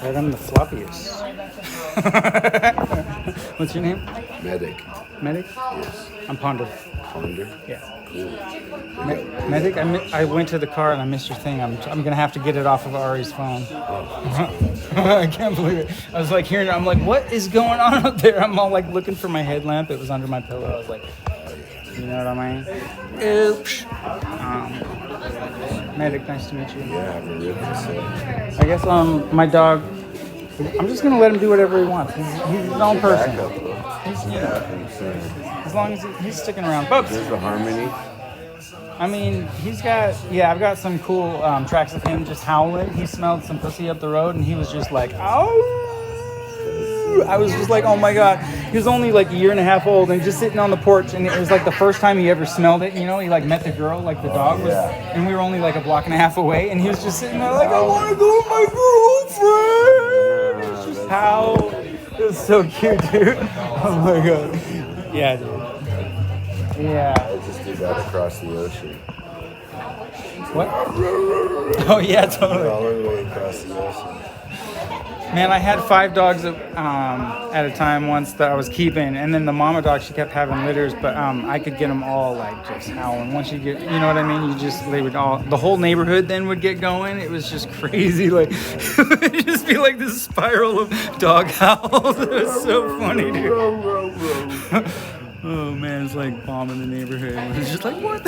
Right, I'm the floppiest. What's your name? Medic. Medic? Yes. I'm Ponder. Ponder? Yeah. Cool. Medic, I went to the car and I missed your thing. I'm gonna have to get it off of Ari's phone. I can't believe it. I was like hearing it. I'm like, what is going on up there? I'm all like looking for my headlamp. It was under my pillow. I was like, you know what I mean? Oops. Medic, nice to meet you. Yeah, I'm a real person. I guess my dog. I'm just gonna let him do whatever he wants. He's his own person. As long as he's sticking around. Folks. There's the harmony. I mean, I've got some cool tracks of him just howling. He smelled some pussy up the road and he was just like, ow. I was just like, oh my God. He was only like a year and a half old and just sitting on the porch, and it was like the first time he ever smelled it. You know, he like met the girl, like the dog was, and we were only like a block and a half away, and he was just sitting there like, I want to go with my girlfriend. It's just how, it was so cute, dude. Oh my God. Yeah, dude. Yeah. I just did that across the ocean. What? Oh yeah, totally. All the way across the ocean. Man, I had 5 dogs at a time once that I was keeping, and then the mama dog, she kept having litters, but I could get them all like just howling. Once you get, you know what I mean? They would all, the whole neighborhood then would get going. It was just crazy. Like, it'd just be like this spiral of dog howls. It was so funny, dude. Oh man, it's like bombing the neighborhood. It was just like, what?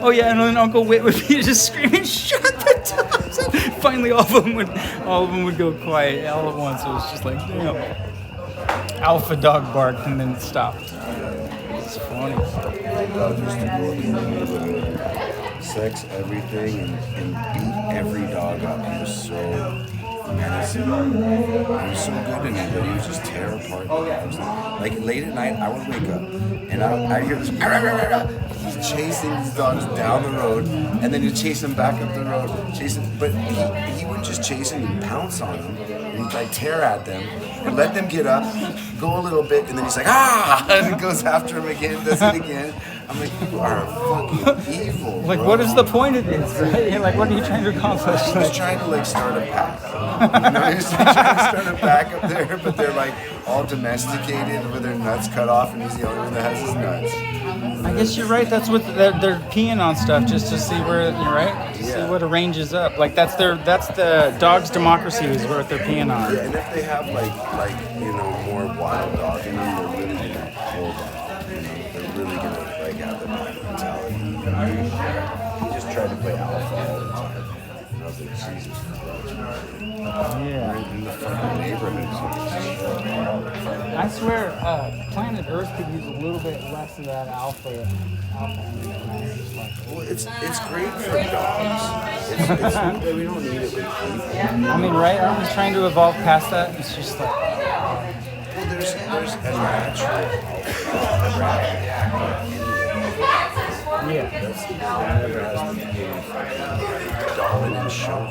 Oh yeah, and then Uncle Whit would be just screaming, "Shut the dogs up!" Finally, all of them would go quiet all at once. It was just like, damn. Alpha dog barked and then it stopped. It's funny. Dog used to go in the neighborhood, sex everything, and beat every dog up. He was so menacing. He was so good in it, but he would just tear apart the dogs. Like late at night, I would wake up and I hear this. He's chasing these dogs down the road, and then he'd chase them back up the road, but he wouldn't just chase them and pounce on them. And he'd like tear at them and let them get up, go a little bit, and then he's like, ah, and goes after him again, does it again. I'm like, you are fucking evil. Like, bro. what is the point of this? Right? Like, what are you trying to accomplish? He was trying to like start a pack. You know, he was trying to start a pack up there, but they're like all domesticated with their nuts cut off, and he's the only one that has his nuts. I guess you're right. That's what they're peeing on stuff just to see where you're right. To see what arranges up. Like that's the dog's democracy is what they're peeing on. Yeah, and if they have like more wild dog in them, they're really gonna hold on. You know, they're really gonna like have the mentality. He just tried to play alpha all the time. And I was like, Jesus Christ. Yeah. In the fucking neighborhoods. I swear, planet Earth could use a little bit less of that alpha. Well, it's great for dogs. We don't need it with people. I mean, right? Aren't we trying to evolve past that? It's just like. Well, there's a natural Yeah. That's the never has to be dominant show.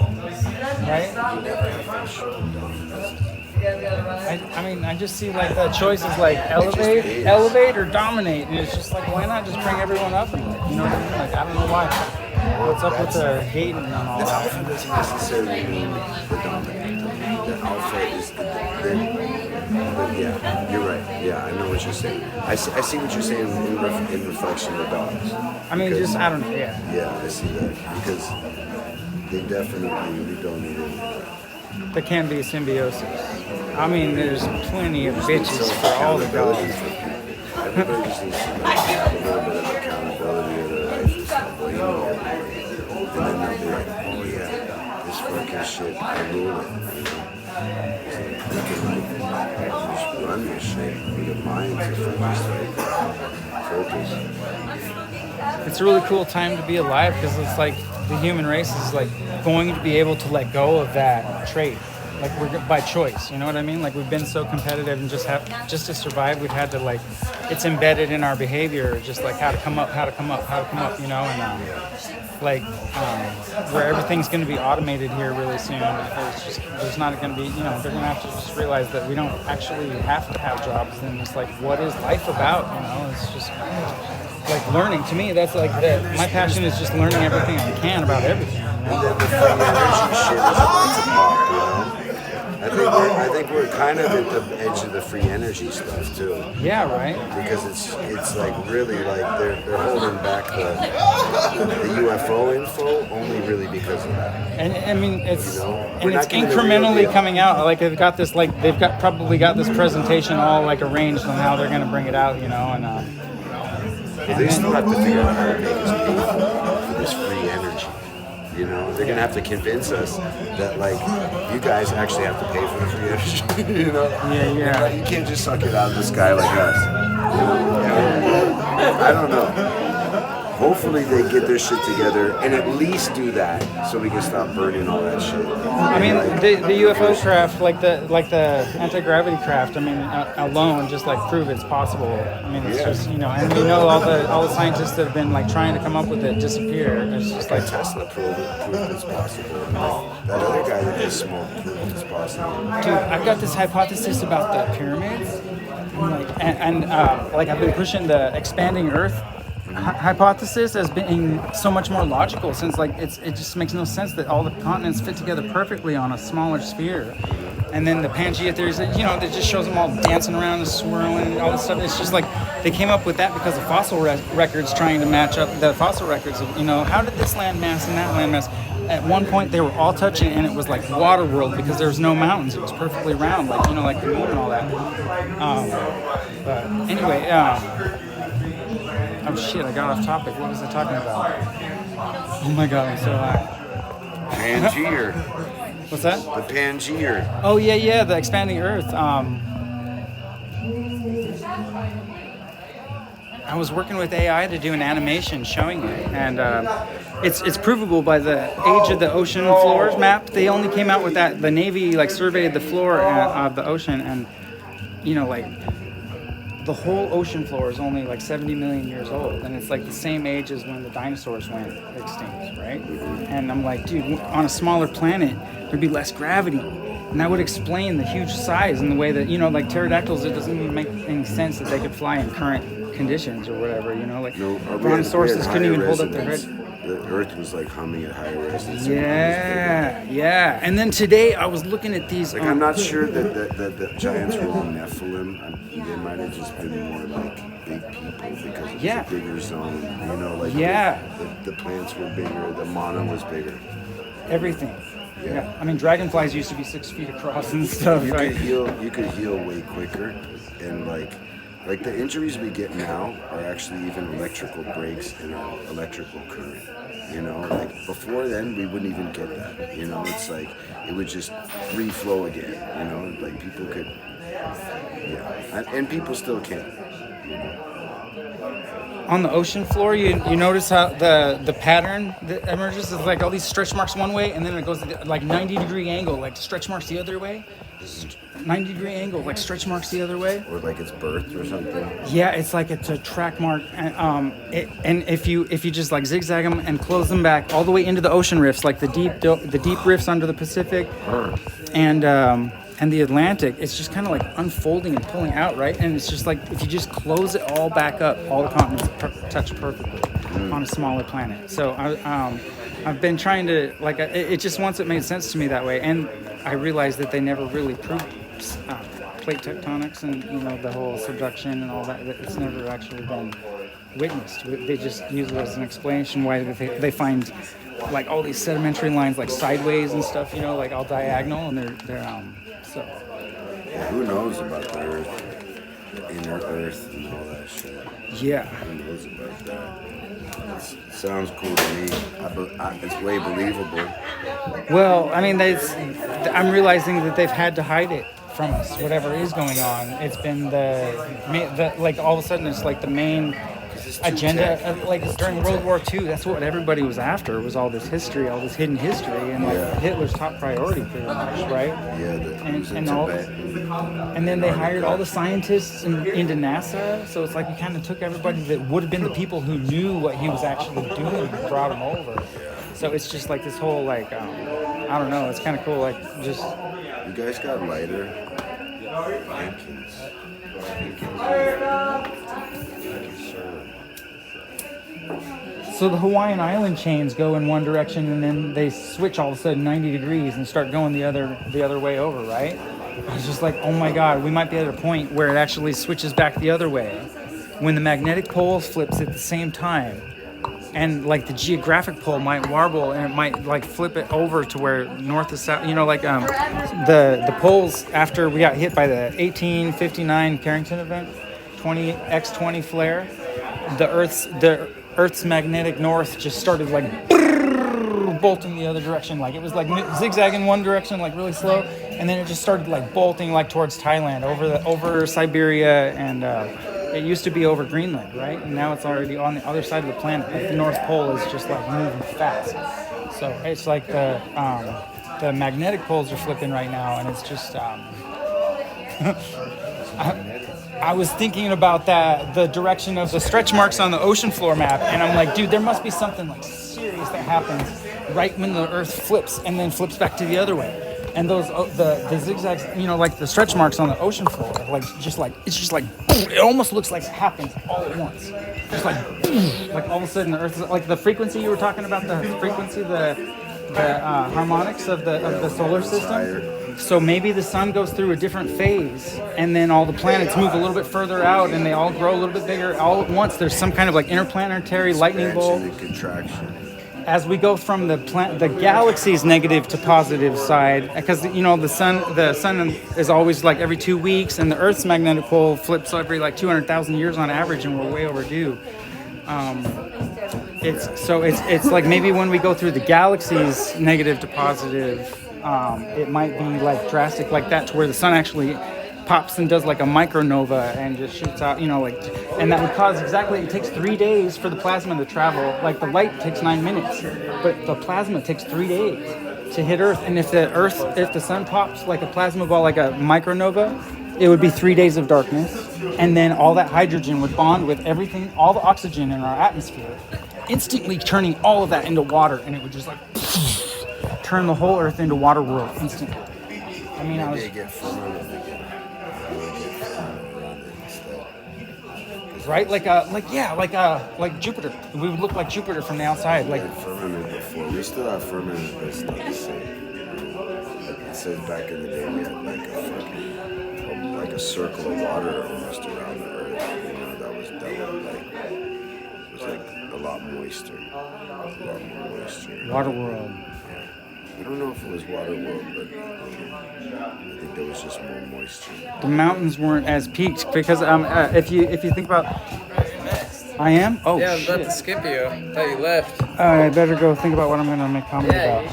Right? You never have to show dominance. I mean, I just see like the choice is like elevate or dominate, and it's just like, why not just bring everyone up? And you know what I mean? Like, I don't know why. What's up with the hating and all The that? alpha doesn't necessarily mean the dominant. The alpha is the but yeah, you're right. Yeah, I know what you're saying. I see what you're saying in reflection of dogs. I mean, Because- just, I don't know, yeah. Yeah, I see that because they definitely we don't need it. There can be a symbiosis. I mean, there's plenty of bitches for all the dogs. Everybody just needs to have a little bit of accountability of their life and stop blaming everybody. And then they'll be like, oh yeah, this fucking shit, I rule it. You know? You can like just run this shit with your mind to just like focus. It's a really cool time to be alive because it's like the human race is like going to be able to let go of that trait. Like we're by choice, you know what I mean? Like we've been so competitive and just to survive, we've had to like, it's embedded in our behavior, just like how to come up, you know, and where everything's going to be automated here really soon. There's not going to be, you know, they're going to have to just realize that we don't actually have to have jobs. And it's like, what is life about? You know, it's just like learning. To me, that's like my passion is just learning everything I can about everything. You know? And then the free energy shit is about to pop, you know? I think like we're kind of at the edge of the free energy stuff too. Yeah, right. Because it's like really like they're holding back the UFO info only really because of that. And I mean, it's We're not getting the real incrementally deal. coming out. Like they've got this, like they've got probably got this presentation all like arranged on how they're going to bring it out, and They still have to figure out how to make us pay for this free energy. They're gonna have to convince us that like you guys actually have to pay for the free energy. Yeah. You can't just suck it out of the sky like us. I don't know. Hopefully they get their shit together and at least do that so we can stop burning all that shit. I mean, the UFO craft, like the anti-gravity craft, I mean, alone just like prove it's possible. I mean, it's just and all the scientists that have been like trying to come up with it disappear. It's just like Tesla proved it's possible. That other guy that just smoked proved it's possible. dude, I've got this hypothesis about the pyramids, and I've been pushing the expanding Earth hypothesis as being so much more logical, since like it just makes no sense that all the continents fit together perfectly on a smaller sphere. And then the Pangea theories, that just shows them all dancing around and swirling and all this stuff. It's just like they came up with that because of fossil records trying to match up the fossil records of, how did this land mass and that land mass. At one point they were all touching and it was like water world because there was no mountains. It was perfectly round, like like the moon and all that. But anyway, oh shit, I got off topic. What was I talking about? Oh my god, I'm so high. Pangaea. What's that? The Pangaea. Oh yeah, the expanding Earth. I was working with AI to do an animation showing it, and it's provable by the age of the ocean floors map. They only came out with that. The Navy surveyed the floor of the ocean, and the whole ocean floor is only 70 million years old, and it's like the same age as when the dinosaurs went extinct, right? And I'm like, dude, on a smaller planet, there'd be less gravity, and that would explain the huge size and the way that pterodactyls. It doesn't even make any sense that they could fly in current conditions or whatever. Brontosauruses couldn't even hold up their head. The Earth was humming at higher resonance. Yeah. And then today I was looking at these. I'm not sure that the giants were all Nephilim. They might have just been more like big people because it was a bigger zone. The plants were bigger, the mana was bigger. Everything. Yeah. I mean, dragonflies used to be 6 feet across and stuff. You right? could heal way quicker, and like the injuries we get now are actually even electrical breaks in our electrical current. Before then we wouldn't even get that. It's like it would just free flow again. People could, and people still can. On the ocean floor, you notice how the pattern that emerges is all these stretch marks one way, and then it goes 90-degree angle, stretch marks the other way. 90-degree angle, stretch marks the other way. Or it's birth or something. Yeah, it's a track mark, and if you just zigzag them and close them back all the way into the ocean rifts, the deep rifts under the Pacific, and the Atlantic, it's just kind of unfolding and pulling out, right? And it's just if you just close it all back up, all the continents touch perfectly on a smaller planet. So I've been trying to it just once it made sense to me that way, and I realized that they never really proved plate tectonics and the whole subduction and all that. It's never actually been witnessed. They just use it as an explanation why they find all these sedimentary lines sideways and stuff, all diagonal, and they're so. Yeah, who knows about the Earth, the inner Earth, and all that shit? Yeah. Who knows about that? It sounds cool to me. It's way believable. Well, I mean, I'm realizing that they've had to hide it from us. Whatever is going on, it's been the all of a sudden it's the main agenda during World War II. That's what everybody was after, was all this history, all this hidden history, and Hitler's top priority pretty much, right? Yeah, and then they hired all the scientists into NASA, so it's you kind of took everybody that would have been the people who knew what he was actually doing and brought them over. So it's just this whole I don't know, it's kind of cool, just. You guys got lighter. Thank you. So the Hawaiian island chains go in one direction, and then they switch all of a sudden 90 degrees and start going the other way over, right? I was just like, oh my God, we might be at a point where it actually switches back the other way. When the magnetic pole flips at the same time, and like the geographic pole might warble and it might like flip it over to where north is south, like the poles after we got hit by the 1859 Carrington event, 20x20 flare, the Earth's magnetic north just started like bolting the other direction. Like it was like zigzagging one direction, like really slow, and then it just started like bolting like towards Thailand, over Siberia, and it used to be over Greenland, right? And now it's already on the other side of the planet. Like the North Pole is just like moving fast. So it's like the magnetic poles are flipping right now, and it's just I was thinking about the direction of the stretch marks on the ocean floor map, and I'm like, dude, there must be something like serious that happens right when the Earth flips and then flips back to the other way. And those the zigzags, like the stretch marks on the ocean floor, it's just like it almost looks like it happens all at once. Just like all of a sudden the Earth is like the frequency you were talking about, the frequency, the harmonics of the solar system. So maybe the sun goes through a different phase, and then all the planets move a little bit further out, and they all grow a little bit bigger all at once. There's some kind of like interplanetary lightning bolt. Expansion and contraction. As we go from the galaxy's negative to positive side, because the sun is always like every 2 weeks, and the Earth's magnetic pole flips every like 200,000 years on average, and we're way overdue. It's like maybe when we go through the galaxy's negative to positive, it might be like drastic like that, to where the sun actually pops and does like a micronova and just shoots out, and that would cause it takes 3 days for the plasma to travel. Like the light takes 9 minutes, but the plasma takes 3 days to hit Earth. And if the sun pops like a plasma ball, like a micronova, it would be 3 days of darkness. And then all that hydrogen would bond with everything, all the oxygen in our atmosphere, instantly turning all of that into water, and it would just like turn the whole Earth into water world instantly. I mean, right? Like Jupiter. We would look like Jupiter from the outside. Like firmament before. We still have firmament that's not the same. It says back in the day we had like a fucking like a circle of water almost around the Earth. That was like a lot moister. A lot more moisture. Water world. Yeah. I don't know if it was water world, but I think there was just more moisture. The mountains weren't as peaked because if you think about, I am. Oh yeah, I'm shit. about to skip you. I thought you left. I better go think about what I'm gonna make comment about.